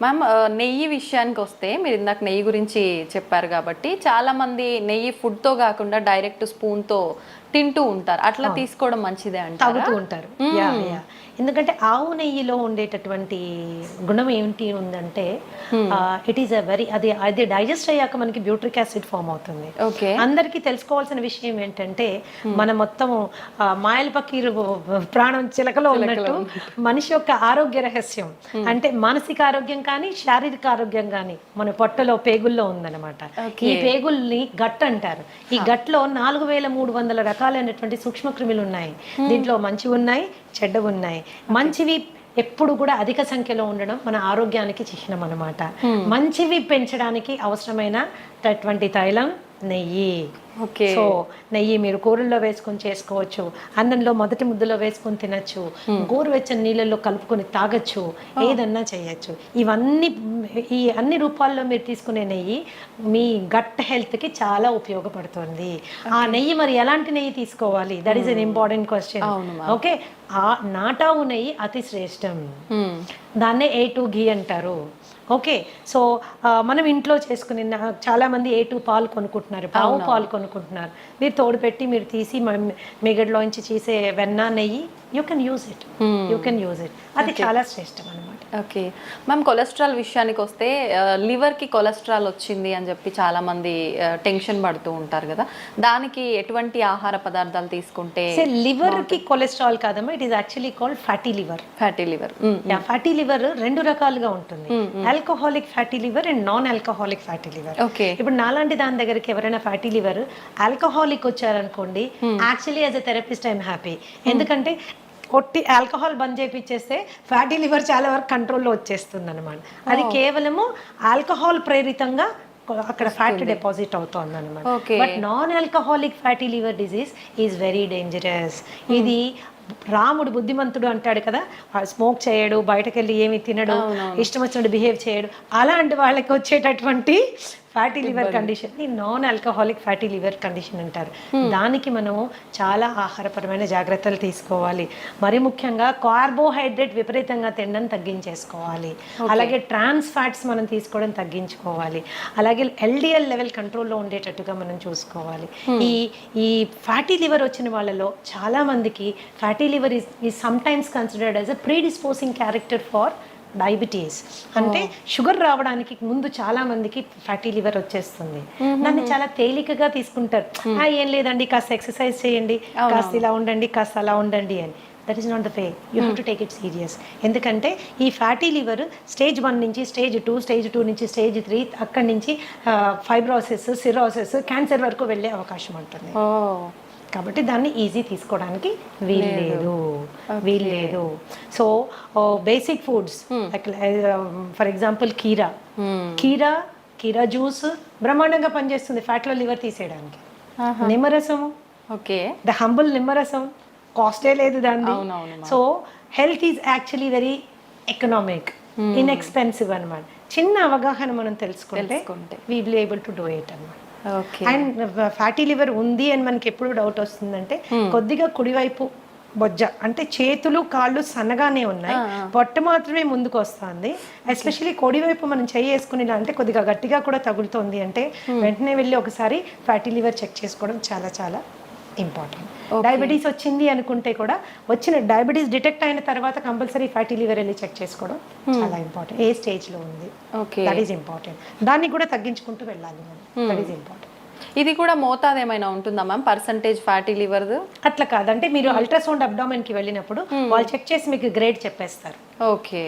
Ma'am నెయ్యి విషయానికి వస్తే మీరు ఇందాక నెయ్యి గురించి చెప్పారు కాబట్టి చాలా మంది నెయ్యి ఫుడ్తో కాకుండా డైరెక్ట్ స్పూన్తో తింటూ ఉంటారు. అట్లా తీసుకోవడం మంచిదే అంటారా? తాగుతూ ఉంటారు. ఎందుకంటే ఆవు నెయ్యిలో ఉండేటటువంటి గుణం ఏంటి ఉందంటే ఇట్ ఈస్ అ వెరీ అది డైజెస్ట్ అయ్యాక మనకి బ్యూట్రిక్ యాసిడ్ ఫామ్ అవుతుంది. అందరికీ తెలుసుకోవాల్సిన విషయం ఏంటంటే మన మొత్తం మాయల పకీరు ప్రాణం చిలకలో ఉన్నట్టు మనిషి యొక్క ఆరోగ్య రహస్యం అంటే మానసిక ఆరోగ్యం కానీ శారీరక ఆరోగ్యం కానీ మన పొట్టలో పేగుల్లో ఉందన్నమాట. ఈ పేగుల్ని గట్ అంటారు. ఈ గట్లో 4300 రకాలైనటువంటి సూక్ష్మ క్రిములు ఉన్నాయి. దీంట్లో మంచివి ఉన్నాయి, చెడ్డవి ఉన్నాయి. మంచివి ఎప్పుడు కూడా అధిక సంఖ్యలో ఉండడం మన ఆరోగ్యానికి చిహ్నం అన్నమాట. మంచివి పెంచడానికి అవసరమైనటువంటి తైలం నెయ్యి. సో నెయ్యి మీరు కూరల్లో వేసుకొని చేసుకోవచ్చు, అన్నంలో మొదటి ముద్దలో వేసుకొని తినచ్చు, గోరువెచ్చని నీళ్ళల్లో కలుపుకొని తాగొచ్చు, ఏదన్నా చేయొచ్చు. ఈ అన్ని రూపాల్లో మీరు తీసుకునే నెయ్యి మీ గట్ హెల్త్కి చాలా ఉపయోగపడుతుంది. ఆ నెయ్యి మరి ఎలాంటి నెయ్యి తీసుకోవాలి? That is an important question. Okay, ఆ నాటావు నెయ్యి అతి శ్రేష్టం. దాన్నే A2 ఘీ అంటారు. ఓకే, సో మనం ఇంట్లో చేసుకుని చాలామంది A2 పాలు కొనుక్కుంటున్నారు, ఆవు పాలు కొనుక్కుంటున్నారు. మీరు తోడు పెట్టి మీరు తీసి మిగడ్లోంచి చేసే వెన్న నెయ్యి యూ కెన్ యూజ్ ఇట్. అది చాలా శ్రేష్టం అనమాట. ఓకే మ్యామ్, కొలెస్ట్రాల్ విషయానికి వస్తే లివర్కి కొలెస్ట్రాల్ వచ్చింది అని చెప్పి చాలామంది టెన్షన్ పడుతూ ఉంటారు కదా, దానికి ఎటువంటి ఆహార పదార్థాలు తీసుకుంటే? లివర్కి కొలెస్ట్రాల్ కాదమ్మా, it is actually called fatty liver. Fatty liver రెండు రకాలుగా ఉంటుంది, alcoholic fatty liver and non alcoholic fatty liver. ఇప్పుడు నాలాంటి దాని దగ్గరికి ఎవరైనా ఫ్యాటీ లివర్ ఆల్కహాలిక్ వచ్చారనుకోండి, actually as a therapist I'm happy. ఎందుకంటే కొట్టి ఆల్కహాల్ బంద్ చేపిచ్చేస్తే ఫ్యాటీ లివర్ చాలా వరకు కంట్రోల్లో వచ్చేస్తుంది అనమాట. అది కేవలము ఆల్కహాల్ ప్రేరితంగా అక్కడ ఫ్యాట్ డిపాజిట్ అవుతుంది అనమాట. But non alcoholic fatty liver disease is very dangerous. ఇది రాముడు బుద్ధిమంతుడు అంటాడు కదా, స్మోక్ చేయడు, బయటకు వెళ్ళి ఏమి తినడు, ఇష్టం వచ్చినట్టు బిహేవ్ చేయడు, అలాంటి వాళ్ళకి వచ్చేటటువంటి ఫ్యాటీ లివర్ కండిషన్ ని non alcoholic fatty liver condition అంటారు. దానికి మనము చాలా ఆహారపరమైన జాగ్రత్తలు తీసుకోవాలి. మరి ముఖ్యంగా కార్బోహైడ్రేట్ విపరీతంగా తినడం తగ్గించేసుకోవాలి. అలాగే ట్రాన్స్ ఫ్యాట్స్ మనం తీసుకోవడం తగ్గించుకోవాలి. అలాగే LDL లెవెల్ కంట్రోల్లో ఉండేటట్టుగా మనం చూసుకోవాలి. ఈ ఫ్యాటీ లివర్ వచ్చిన వాళ్ళలో చాలా మందికి fatty liver is sometimes considered as a predisposing character for diabetes. అంటే షుగర్ రావడానికి ముందు చాలా మందికి ఫ్యాటీ లివర్ వచ్చేస్తుంది. దాన్ని చాలా తేలికగా తీసుకుంటారు. ఏం లేదండి, కాస్త ఎక్సర్సైజ్ చేయండి, కాస్త ఇలా ఉండండి, కాస్త అలా ఉండండి అని. That is not the way. You have to take it serious. ఎందుకంటే ఈ ఫ్యాటీ లివర్ స్టేజ్ 1 నుంచి స్టేజ్ 2, స్టేజ్ 2 నుంచి స్టేజ్ 3, అక్కడి నుంచి ఫైబ్రోసిస్, సిరోసిస్, క్యాన్సర్ వరకు వెళ్ళే అవకాశం ఉంటుంది. కాబట్టి దాన్ని ఈజీ తీసుకోవడానికి వీల్లేదు. So basic foods for example కీరా జ్యూస్ బ్రహ్మాండంగా పనిచేస్తుంది ఫ్యాట్లో లివర్ తీసేయడానికి. నిమ్మరసం, ద హంబుల్ నిమ్మరసం, కాస్టే లేదు దాన్ని. So health is actually very economic, inexpensive అనమాట. చిన్న అవగాహన మనం తెలుసుకుంటే we will able to do it అనమాట. అండ్ ఫ్యాటీ లివర్ ఉంది అని మనకి ఎప్పుడు డౌట్ వస్తుందంటే, కొద్దిగా కుడివైపు బొజ్జ అంటే చేతులు కాళ్ళు సన్నగానే ఉన్నాయి, పొట్ట మాత్రమే ముందుకు వస్తుంది. ఎస్పెషల్లీ కుడివైపు మనం చెయ్యి వేసుకునేలా అంటే కొద్దిగా గట్టిగా కూడా తగులుతోంది అంటే వెంటనే వెళ్ళి ఒకసారి ఫ్యాటీ లివర్ చెక్ చేసుకోవడం చాలా చాలా ఇంపార్టెంట్. డయాబెటీస్ వచ్చింది అనుకుంటే కూడా వచ్చిన డయాబెటీస్ డిటెక్ట్ అయిన తర్వాత కంపల్సరీ ఫ్యాటీ లివర్ వెళ్ళి చెక్ చేసుకోవడం చాలా ఇంపార్టెంట్. ఏ స్టేజ్లో ఉంది, దట్ ఈస్ ఇంపార్టెంట్. దాన్ని కూడా తగ్గించుకుంటూ వెళ్ళాలి మనం, దట్ ఈస్ ఇంపార్టెంట్. ఇది కూడా మోతాదు ఏమైనా ఉంటుందా మ్యామ్, పర్సంటేజ్ ఫ్యాటీ లివర్? అట్లా కాదంటే మీరు అల్ట్రాసౌండ్ అబ్డామెన్కి వెళ్ళినప్పుడు వాళ్ళు చెక్ చేసి మీకు గ్రేడ్ చెప్పేస్తారు.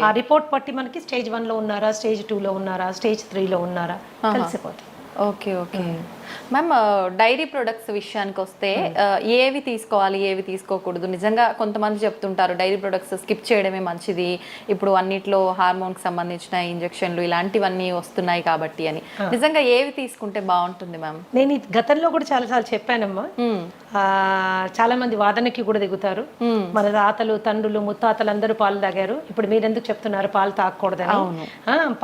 ఆ రిపోర్ట్ బట్టి మనకి స్టేజ్ 1లో ఉన్నారా, స్టేజ్ 2లో ఉన్నారా, స్టేజ్ 3లో ఉన్నారా తెలిసిపోతుంది. ఓకే మ్యామ్, డైరీ ప్రొడక్ట్స్ విషయానికి వస్తే ఏవి తీసుకోవాలి, ఏవి తీసుకోకూడదు? నిజంగా కొంతమంది చెప్తుంటారు డైరీ ప్రొడక్ట్స్ స్కిప్ చేయడమే మంచిది, ఇప్పుడు అన్నిట్లో హార్మోన్కి సంబంధించిన ఇంజెక్షన్లు ఇలాంటివన్నీ వస్తున్నాయి కాబట్టి అని. నిజంగా ఏవి తీసుకుంటే బాగుంటుంది మ్యామ్? నేను గతంలో కూడా చాలాసార్లు చెప్పానమ్మా. చాలా మంది వాదనకి కూడా దిగుతారు. మన తాతలు, తండ్రులు, ముత్తాతలు అందరూ పాలు తాగారు, ఇప్పుడు మీరు ఎందుకు చెప్తున్నారు పాలు తాగకూడదని?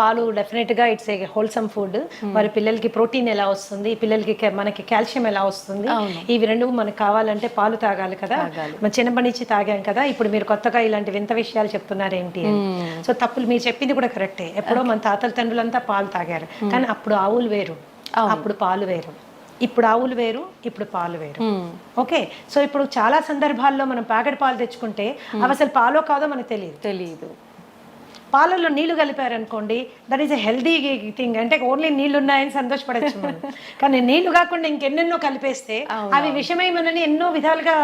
పాలు డెఫినెట్ గా ఇట్స్ ఏ హోల్సమ్ ఫుడ్. మరి పిల్లలకి ప్రోటీన్ ఎలా వస్తుంది, పిల్లలకి మనకి కాల్షియం ఎలా వస్తుంది, ఇవి రెండు మనకు కావాలంటే పాలు తాగాలి కదా. మన చిన్నప్పటి నుంచి తాగాం కదా, ఇప్పుడు మీరు కొత్తగా ఇలాంటి వింత విషయాలు చెప్తున్నారు ఏంటి అని. సో తప్పులు మీరు చెప్పింది కూడా కరెక్టే. ఎప్పుడో మన తాతల తండ్రులంతా పాలు తాగారు, కానీ అప్పుడు ఆవులు వేరు, అప్పుడు పాలు వేరు. ఇప్పుడు ఆవులు వేరు, ఇప్పుడు పాలు వేరు. ఓకే, సో ఇప్పుడు చాలా సందర్భాల్లో మనం ప్యాకెట్ పాలు తెచ్చుకుంటే అవి అసలు పాలో కాదో మనకు తెలియదు. పాలల్లో నీళ్లు కలిపారనుకోండి, that is a healthy thing. అంటే ఓన్లీ నీళ్లు ఉన్నాయని సంతోషపడచ్చు మనం, కానీ నీళ్లు కాకుండా ఇంకెన్నెన్నో కలిపేస్తే అవి విషమయమనని ఎన్నో విధాలుగా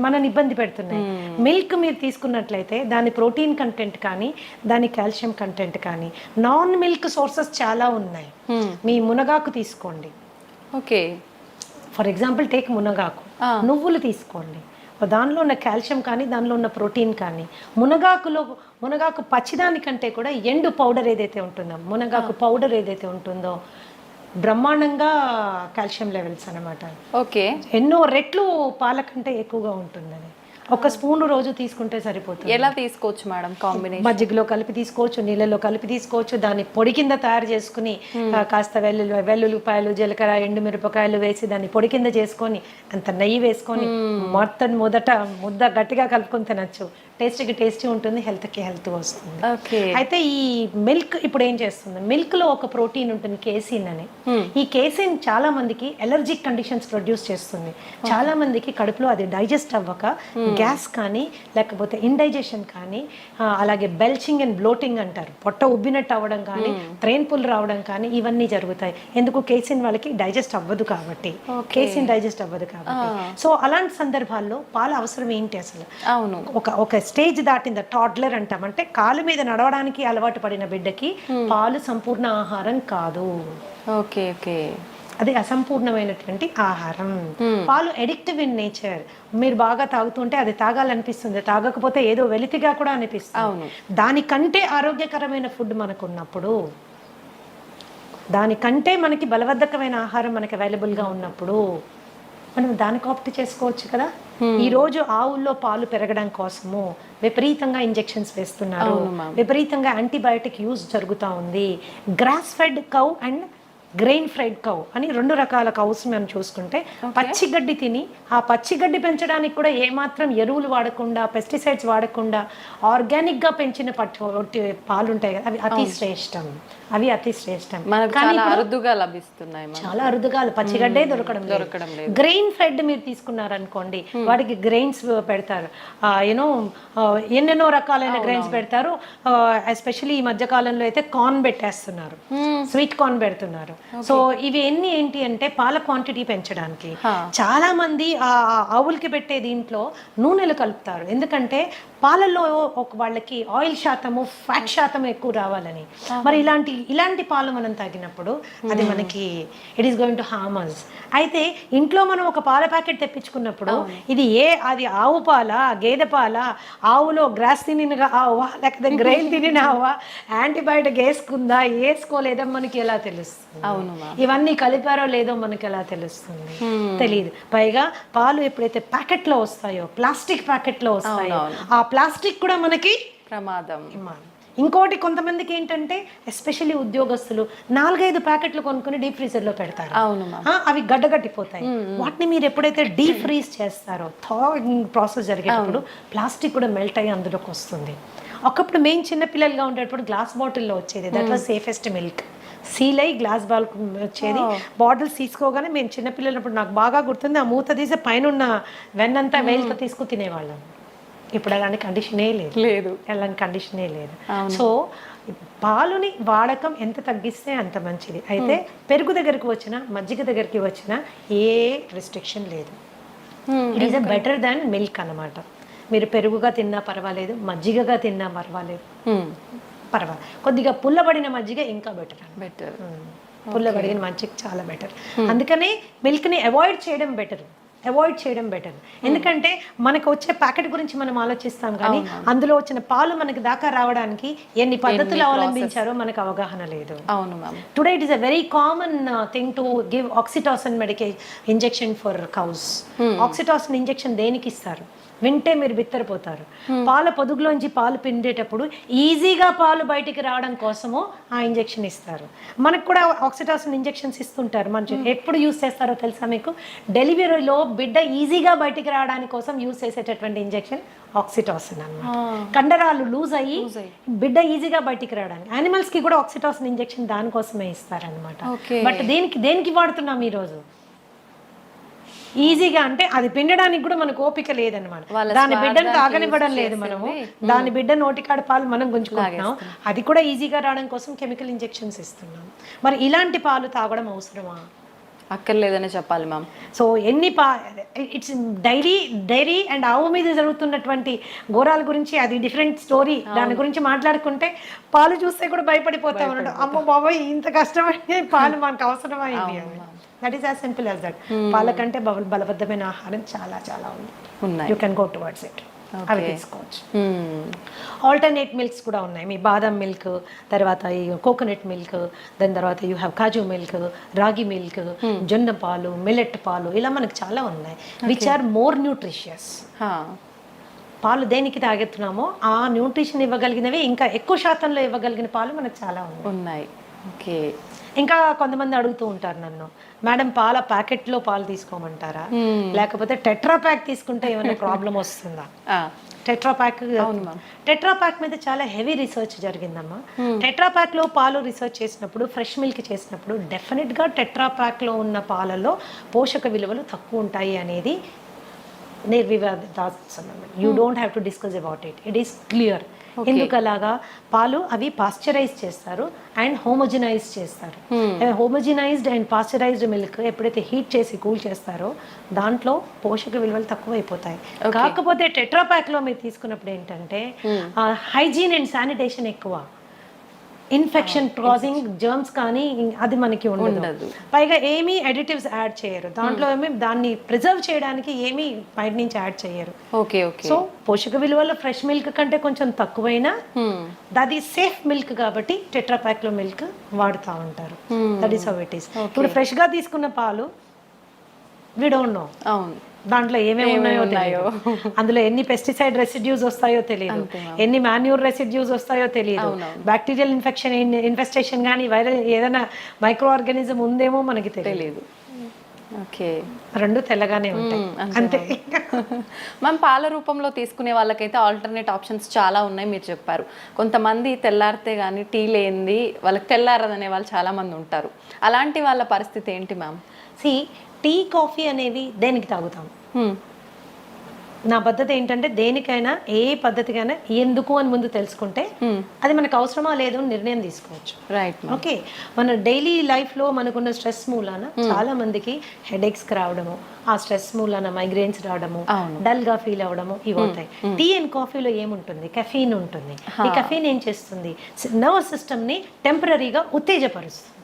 మనని ఇబ్బంది పెడుతున్నాయి. మిల్క్ మీరు తీసుకున్నట్లయితే దాని ప్రోటీన్ కంటెంట్ కానీ, దాని కాల్షియం కంటెంట్ కానీ, నాన్ మిల్క్ సోర్సెస్ చాలా ఉన్నాయి. మీ మునగాకు తీసుకోండి, ఓకే, ఫర్ ఎగ్జాంపుల్ టేక్ మునగాకు. నువ్వులు తీసుకోండి, దానిలో ఉన్న కాల్షియం కానీ, దానిలో ఉన్న ప్రోటీన్ కానీ. మునగాకు పచ్చిదానికంటే కూడా ఎండు పౌడర్ ఏదైతే ఉంటుందో, మునగాకు పౌడర్ ఏదైతే ఉంటుందో బ్రహ్మాండంగా కాల్షియం లెవెల్స్ అనమాట. ఓకే, ఎన్నో రెట్లు పాల కంటే ఎక్కువగా ఉంటుందని. ఒక స్పూన్ రోజు తీసుకుంటే సరిపోతుంది. ఎలా తీసుకోవచ్చు మేడం? కాంబినేషన్ మజ్జిగలో కలిపి తీసుకోవచ్చు, నీళ్ళలో కలిపి తీసుకోవచ్చు. దాన్ని పొడి కింద తయారు చేసుకుని కాస్త వెల్లుల్లిపాయలు, జీలకర్ర, ఎండుమిరపకాయలు వేసి దాన్ని పొడి కింద చేసుకొని అంత నెయ్యి వేసుకొని మొదట ముద్ద గట్టిగా కలుపుకొని తినచ్చు. టేస్టీ ఉంటుంది, హెల్త్కి హెల్త్ వస్తుంది. అయితే ఈ మిల్క్ ఇప్పుడు ఏం చేస్తుంది, మిల్క్ లో ఒక ప్రోటీన్ ఉంటుంది కేసిన్ అని. ఈ కేసిన్ చాలా మందికి ఎలర్జిక్ కండిషన్స్ ప్రొడ్యూస్ చేస్తుంది. చాలా మందికి కడుపులో అది డైజెస్ట్ అవ్వక గ్యాస్ కానీ, లేకపోతే ఇండైజెషన్ కానీ, అలాగే బెల్చింగ్ అండ్ బ్లోటింగ్ అంటారు, పొట్ట ఉబ్బినట్టు అవ్వడం కానీ, ట్రైన్ పుల్ రావడం కానీ, ఇవన్నీ జరుగుతాయి. ఎందుకు? కేసిన్ వాళ్ళకి డైజెస్ట్ అవ్వదు కాబట్టి, కేసిన్ డైజెస్ట్ అవ్వదు కాబట్టి. సో అలాంటి సందర్భాల్లో పాల అవసరం ఏంటి అసలు? ఒక స్టేజ్ దాటింది, టాడ్లర్ అంటాం, అంటే కాలు మీద నడవడానికి అలవాటు పడిన బిడ్డకి పాలు సంపూర్ణ ఆహారం కాదు. ఓకే ఓకే, అది అసంపూర్ణమైనటువంటి ఆహారం. పాలు ఎడిక్టివ్ ఇన్ నేచర్. మీరు బాగా తాగుతుంటే అది తాగాలనిపిస్తుంది, తాగకపోతే ఏదో వెలితిగా కూడా అనిపిస్తుంది. దానికంటే ఆరోగ్యకరమైన ఫుడ్ మనకు ఉన్నప్పుడు, దానికంటే మనకి బలవర్ధకమైన ఆహారం మనకి అవైలబుల్గా ఉన్నప్పుడు మనం దానికి ఆప్ట్ చేసుకోవచ్చు కదా. ఈ రోజు ఆవుల్లో పాలు పెరగడం కోసము విపరీతంగా ఇంజెక్షన్స్ వేస్తున్నారు, విపరీతంగా యాంటీబయాటిక్ యూజ్ జరుగుతూ ఉంది. Grass fed cow and grain fried cow అని రెండు రకాల కౌస్ మనం చూసుకుంటే, పచ్చిగడ్డి తిని ఆ పచ్చిగడ్డి పెంచడానికి కూడా ఏమాత్రం ఎరువులు వాడకుండా, పెస్టిసైడ్స్ వాడకుండా ఆర్గానిక్గా పెంచిన పాలు ఉంటాయి కదా, అవి అతి శ్రేష్టం. కానీ అరుదుగా లభిస్తున్నాయి, చాలా అరుదుగా, పచ్చిగడ్డే దొరకడం లేదు. గ్రెయిన్ ఫెడ్ మీరు తీసుకున్నారనుకోండి, వాటికి గ్రెయిన్స్ పెడతారు, ఎన్నెన్నో రకాలైన గ్రెయిన్స్ పెడతారు. ఎస్పెషల్లీ ఈ మధ్య కాలంలో అయితే కార్న్ పెట్టేస్తున్నారు, స్వీట్ కార్న్ పెడుతున్నారు. సో ఇవి ఏంటి అంటే పాల క్వాంటిటీ పెంచడానికి. చాలా మంది ఆ ఆవులకి పెట్టే దీంట్లో నూనెలు కలుపుతారు, ఎందుకంటే పాలల్లో వాళ్ళకి ఆయిల్ శాతము, ఫ్యాట్ శాతం ఎక్కువ రావాలని. మరి ఇలాంటి పాలు మనం తాగినప్పుడు అది మనకి it is going to harm us. అయితే ఇంట్లో మనం ఒక పాల ప్యాకెట్ తెప్పించుకున్నప్పుడు అది ఆవు పాల, గేదె పాల, ఆవులో గ్రాస్ తినిన ఆవా లేకపోతే గ్రెయిన్ తినిన ఆవా, యాంటీబయాటిక్ వేసుకోలేదో మనకి ఎలా తెలుస్తుంది? ఇవన్నీ కలిపారో లేదో మనకి ఎలా తెలుస్తుంది? తెలియదు. పైగా పాలు ఎప్పుడైతే ప్యాకెట్లో వస్తాయో, ప్లాస్టిక్ ప్యాకెట్లో వస్తాయో, ఆ ప్లాస్టిక్ కూడా మనకి ప్రమాదం. ఇంకోటి, కొంతమందికి ఏంటంటే ఎస్పెషల్లీ ఉద్యోగస్తులు 4-5 ప్యాకెట్లు కొనుక్కొని డీప్ ఫ్రీజర్లో పెడతారు, అవి గడ్డగట్టిపోతాయి. వాటిని మీరు ఎప్పుడైతే డీప్ ఫ్రీజ్ చేస్తారో, థాయింగ్ ప్రాసెస్ జరిగేటప్పుడు ప్లాస్టిక్ కూడా మెల్ట్ అయ్యి అందులోకి వస్తుంది. ఒకప్పుడు మేము చిన్నపిల్లలుగా ఉండేటప్పుడు గ్లాస్ బాటిల్లో వచ్చేది, that was safest milk. Seal అయ్యి గ్లాస్ బాల్ వచ్చేది. బాటిల్స్ తీసుకోగానే మేము చిన్నపిల్లలప్పుడు నాకు బాగా గుర్తుంది, ఆ మూత తీసి పైన ఉన్న వెన్నంతా వేలుతో తీసుకుని తినేవాళ్ళం. ఇప్పుడు అలాంటి కండిషనే లేదు. సో పాలుని వాడకం ఎంత తగ్గిస్తే అంత మంచిది. అయితే పెరుగు దగ్గరికి వచ్చినా, మజ్జిగ దగ్గరికి వచ్చినా ఏ రెస్ట్రిక్షన్ లేదు. It is better than milk అన్నమాట. మీరు పెరుగుగా తిన్నా పర్వాలేదు, మజ్జిగగా తిన్నా పర్వాలేదు. కొద్దిగా పుల్లబడిన మజ్జిగ ఇంకా బెటర్. పుల్లబడిన మజ్జిగ చాలా బెటర్. అందుకనే మిల్క్ని అవాయిడ్ చేయడం బెటర్. ఎందుకంటే మనకు వచ్చే ప్యాకెట్ గురించి మనం ఆలోచిస్తాం, కానీ అందులో వచ్చిన పాలు మనకి దాకా రావడానికి ఎన్ని పద్ధతులు అవలంబించారో మనకు అవగాహన లేదు. Today it is a very common thing to give oxytocin injection for cows. Oxytocin injection దేనికి ఇస్తారు? వింటే మీరు బిత్తరపోతారు. పాల పొదుగులోంచి పాలు పిండేటప్పుడు ఈజీగా పాలు బయటికి రావడం కోసము ఆ ఇంజెక్షన్ ఇస్తారు. మనకు కూడా ఆక్సిటాసిన్ ఇంజెక్షన్స్ ఇస్తుంటారు. మన ఎప్పుడు యూస్ చేస్తారో తెలుసా మీకు? డెలివరీలో బిడ్డ ఈజీగా బయటికి రావడానికి కోసం యూస్ చేసేటటువంటి ఇంజెక్షన్ ఆక్సిటాసిన్ అన్నమాట. కండరాలు లూజ్ అయ్యి బిడ్డ ఈజీగా బయటికి రావడానికి. యానిమల్స్ కి కూడా ఆక్సిటాసిన్ ఇంజెక్షన్ దానికోసమే ఇస్తారనమాట. బట్ దేనికి వాడుతున్నాం ఈరోజు? ఈజీగా అంటే అది పిండడానికి కూడా మనకు ఓపిక లేదనమాట. దాని బిడ్డను తాగనివ్వడం లేదు మనము. దాని బిడ్డ నోటికాడ పాలు మనం గుంజుకుంటున్నాం. అది కూడా ఈజీగా రావడం కోసం కెమికల్ ఇంజెక్షన్స్ ఇస్తున్నాం. మరి ఇలాంటి పాలు తాగడం అవసరమా? అక్కర్లేదనే చెప్పాలి ma'am. So it's dairy and ఆవు మీద జరుగుతున్నటువంటి ఘోరాల గురించి అది డిఫరెంట్ స్టోరీ. దాని గురించి మాట్లాడుకుంటే పాలు చూస్తే కూడా భయపడిపోతా ఉన్నాడు. అమ్మో బాబాయ్ ఇంత కష్టమైన పాలు మనకు అవసరమైంది అని. That is as simple as that. పాల కంటే బలబద్ధమైన ఆహారం చాలా చాలా ఉంది. You can go towards it. అవి తీసుకోవచ్చు. ఆల్టర్నేట్ మిల్క్స్ కూడా ఉన్నాయి. మీ బాదం మిల్క్, తర్వాత ఈ కోకోనట్ మిల్క్, దాని తర్వాత యూ హ్యావ్ కాజు మిల్క్, రాగి మిల్క్, జొన్న పాలు, మిల్లెట్ పాలు, ఇలా మనకు చాలా ఉన్నాయి. Which are more nutritious. పాలు దేనికి తాగెత్తున్నామో ఆ న్యూట్రిషన్ ఇవ్వగలిగినవి, ఇంకా ఎక్కువ శాతంలో ఇవ్వగలిగిన పాలు మనకు చాలా ఉన్నాయి. ఓకే. ఇంకా కొంతమంది అడుగుతూ ఉంటారు నన్ను, మేడం పాల ప్యాకెట్లో పాలు తీసుకోమంటారా, లేకపోతే టెట్రా ప్యాక్ తీసుకుంటే ఏమైనా ప్రాబ్లం వస్తుందా? టెట్రా ప్యాక్ మీద చాలా హెవీ రీసెర్చ్ జరిగిందమ్మా. టెట్రా ప్యాక్ లో పాలు రీసెర్చ్ చేసినప్పుడు, ఫ్రెష్ మిల్క్ చేసినప్పుడు డెఫినెట్ గా టెట్రా ప్యాక్ లో ఉన్న పాలలో పోషక విలువలు తక్కువ ఉంటాయి అనేది నిర్వివాదాస్పదం. You don't have to discuss about it. It is clear. ఎందుకు అలాగా? పాలు అవి పాస్చరైజ్ చేస్తారు అండ్ హోమోజినైజ్ చేస్తారు. హోమోజినైజ్డ్ అండ్ పాస్చరైజ్డ్ మిల్క్ ఎప్పుడైతే హీట్ చేసి కూల్ చేస్తారో దాంట్లో పోషక విలువలు తక్కువ అయిపోతాయి. కాకపోతే టెట్రా ప్యాక్ లో మీరు తీసుకున్నప్పుడు ఏంటంటే హైజీన్ అండ్ శానిటేషన్ ఎక్కువ, ఇన్ఫెక్షన్ కాజింగ్ జర్మ్స్ కానీ అది మనకి ఉండదు. పైగా ఏమీ అడిటివ్స్ యాడ్ చేయరు దాంట్లో. ఏమి దాన్ని ప్రిజర్వ్ చేయడానికి ఏమీ బయట నుంచి యాడ్ చేయరు. సో పోషక విలువల ఫ్రెష్ మిల్క్ కంటే కొంచెం తక్కువైనా అది సేఫ్ మిల్క్ కాబట్టి టెట్రా ప్యాక్ లో మిల్క్ వాడుతూ ఉంటారు. That is how it is. ఇప్పుడు ఫ్రెష్ గా తీసుకున్న పాలు వి డోంట్ నో దాంట్లో ఏమేమి ఉన్నాయో, అందులో ఎన్ని పెస్టిసైడ్ రెసిడ్యూస్ వస్తాయో తెలియదు, ఎన్ని మాన్యూర్ రెసిడ్యూస్ వస్తాయో తెలియదు, బ్యాక్టీరియల్ ఇన్ఫెస్టేషన్ కానీ వైరల్ ఏదైనా మైక్రో ఆర్గానిజం ఉందేమో మనకి తెలియదు. రెండు తెల్లగానే ఉంటాయి అంతే. మనం పాల రూపంలో తీసుకునే వాళ్ళకైతే ఆల్టర్నేట్ ఆప్షన్స్ చాలా ఉన్నాయి మీరు చెప్పారు. కొంతమంది తెల్లారితే కానీ టీ లేనిది వాళ్ళకి తెల్లారదనే వాళ్ళు చాలా మంది ఉంటారు. అలాంటి వాళ్ళ పరిస్థితి ఏంటి మ్యామ్? టీ కాఫీ అనేవి దేనికి తాగుతాం? నా పద్ధతి ఏంటంటే దేనికైనా ఏ పద్ధతికైనా ఎందుకు అని ముందు తెలుసుకుంటే అది మనకు అవసరమా లేదు అని నిర్ణయం తీసుకోవచ్చు. రైట్. ఓకే. మన డైలీ లైఫ్ లో మనకున్న స్ట్రెస్ మూలాన చాలా మందికి హెడేక్స్ రావడము, ఆ స్ట్రెస్ మూలాన మైగ్రేన్స్ రావడము, డల్ గా ఫీల్ అవడము ఇవి అవుతాయి. టీ అండ్ కాఫీలో ఏముంటుంది? కెఫీన్ ఉంటుంది. ఈ కెఫీన్ ఏం చేస్తుంది? నర్వస్ సిస్టమ్ ని టెంపరీగా ఉత్తేజపరుస్తుంది.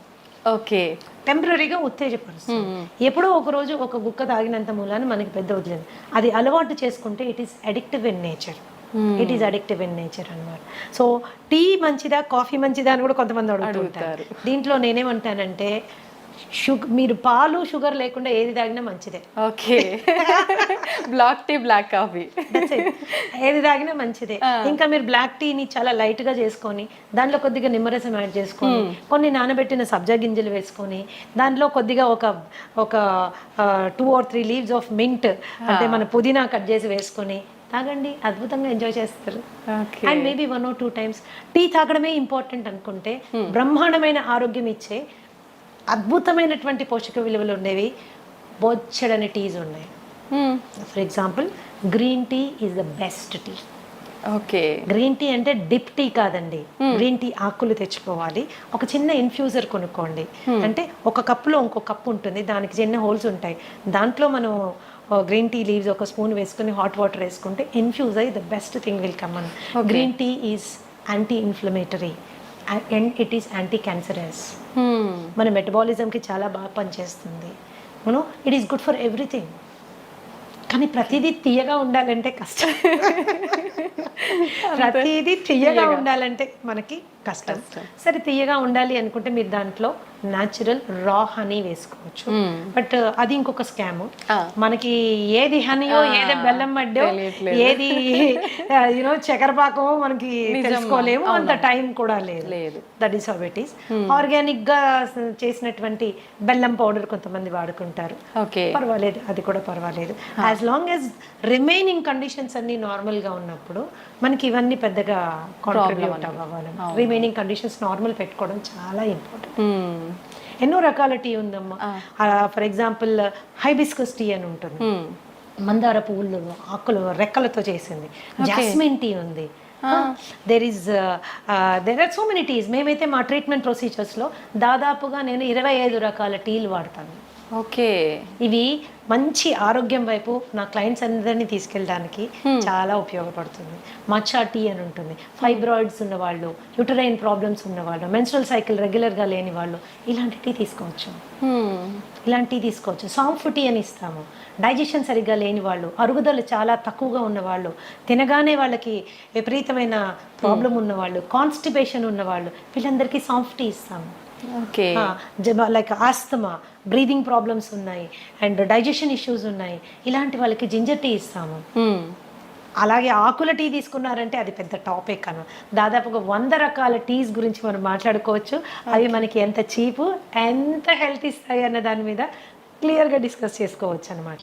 ఓకే. టెంపరీగా ఉత్తేజపరుస్తుంది. ఎప్పుడో ఒక రోజు ఒక గుక్క తాగినంత మూలాన మనకి పెద్ద వదిలేదు. అది అలవాటు చేసుకుంటే it is addictive in nature. అన్నమాట. సో టీ మంచిదా కాఫీ మంచిదా అని కూడా కొంతమంది అడుగుతుంటారు. దీంట్లో నేనేమంటానంటే మీరు పాలు షుగర్ లేకుండా ఏది తాగినా మంచిదే. Okay. Black tea, black coffee ఏది తాగినా మంచిదే. ఇంకా మీరు బ్లాక్ టీని చాలా లైట్ గా చేసుకొని దాంట్లో కొద్దిగా నిమ్మరసం యాడ్ చేసుకొని కొన్ని నానబెట్టిన సబ్జా గింజలు వేసుకొని దాంట్లో కొద్దిగా ఒక 2 or 3 లీవ్స్ ఆఫ్ మింట్ అంటే మన పుదీనా కట్ చేసి వేసుకొని తాగండి. అద్భుతంగా ఎంజాయ్ చేస్తారు. And maybe 1 or 2 times tea తాగడమే ఇంపార్టెంట్ అనుకుంటే బ్రహ్మాండమైన ఆరోగ్యం ఇచ్చే అద్భుతమైనటువంటి పోషక విలువలు ఉండేవి బొచ్చడని టీస్ ఉన్నాయి. For example green tea is the best tea. Okay. Green tea అంటే డిప్ టీ కాదండి. గ్రీన్ టీ ఆకులు తెచ్చుకోవాలి, ఒక చిన్న ఇన్ఫ్యూజర్ కొనుక్కోండి. అంటే ఒక కప్పులో ఇంకో కప్పు ఉంటుంది, దానికి చిన్న హోల్స్ ఉంటాయి. దాంట్లో మనం గ్రీన్ టీ లీవ్స్ ఒక స్పూన్ వేసుకుని హాట్ వాటర్ వేసుకుంటే ఇన్ఫ్యూజ్ అయ్యి the best thing will come on. Green tea is anti inflammatory and it is anti cancerous. మన మెటబాలిజంకి చాలా బాగా పనిచేస్తుంది. It is good for everything. కానీ ప్రతిదీ తీయగా ఉండాలంటే కష్టం. ప్రతిదీ తీయగా ఉండాలంటే మనకి కష్టం. సరే తీయగా ఉండాలి అనుకుంటే మీరు దాంట్లో న్యాచురల్ రా హనీ వేసుకోవచ్చు. బట్ అది ఇంకొక స్కామ్. ఆ. మనకి ఏది హనీయో ఏది బెల్లం మడ్డో ఏది చక్కెరపాకమో మనకి తెలుసుకోలేము, అంత టైం కూడా లేదు. That is how it is. Organic గా చేసినటువంటి బెల్లం పౌడర్ కొంతమంది వాడుకుంటారు, పర్వాలేదు, అది కూడా పర్వాలేదు. As long as remaining conditions అన్ని నార్మల్ గా ఉన్నప్పుడు మనకి ఇవన్నీ పెద్దగా కాంట్రిబ్యూట్ అవ్వాలి. రిమైనింగ్ కండిషన్స్ నార్మల్ పెట్టుకోవడం చాలా ఇంపార్టెంట్. ఎన్నో రకాల టీ ఉందమ్మా. ఫర్ ఎగ్జాంపుల్ హైబిస్కస్ టీ అని ఉంటుంది, మందార పువ్వులు ఆకులు రెక్కలతో చేసింది. జాస్మిన్ టీ ఉంది. There are so many teas. మేమైతే మా ట్రీట్మెంట్ ప్రొసీజర్స్లో దాదాపుగా నేను 25 రకాల టీలు వాడతాను. ఓకే. ఇవి మంచి ఆరోగ్యం వైపు నా క్లయింట్స్ అందరినీ తీసుకెళ్ళడానికి చాలా ఉపయోగపడుతుంది. మచ్చా టీ అని ఉంటుంది. ఫైబ్రాయిడ్స్ ఉన్నవాళ్ళు, యూటరైన్ ప్రాబ్లమ్స్ ఉన్నవాళ్ళు, మెన్స్ట్రల్ సైకిల్ రెగ్యులర్గా లేని వాళ్ళు ఇలాంటి టీ తీసుకోవచ్చు. సాంఫ్ టీ అని ఇస్తాము. డైజెషన్ సరిగ్గా లేని వాళ్ళు, అరుగుదల చాలా తక్కువగా ఉన్నవాళ్ళు, తినగానే వాళ్ళకి విపరీతమైన ప్రాబ్లం ఉన్నవాళ్ళు, కాన్స్టిపేషన్ ఉన్నవాళ్ళు, వీళ్ళందరికీ సాంఫ్ టీ ఇస్తాము. లైక్ ఆస్తమా, బ్రీదింగ్ ప్రాబ్లమ్స్ ఉన్నాయి అండ్ డైజెషన్ ఇష్యూస్ ఉన్నాయి, ఇలాంటి వాళ్ళకి జింజర్ టీ ఇస్తాము. అలాగే ఆకుల టీ తీసుకున్నారంటే అది పెద్ద టాపిక్ అన్న. దాదాపుగా 100 రకాల టీస్ గురించి మనం మాట్లాడుకోవచ్చు. అవి మనకి ఎంత చీపు, ఎంత హెల్త్ ఇస్తాయి అన్న దాని మీద క్లియర్గా డిస్కస్ చేసుకోవచ్చు అన్నమాట.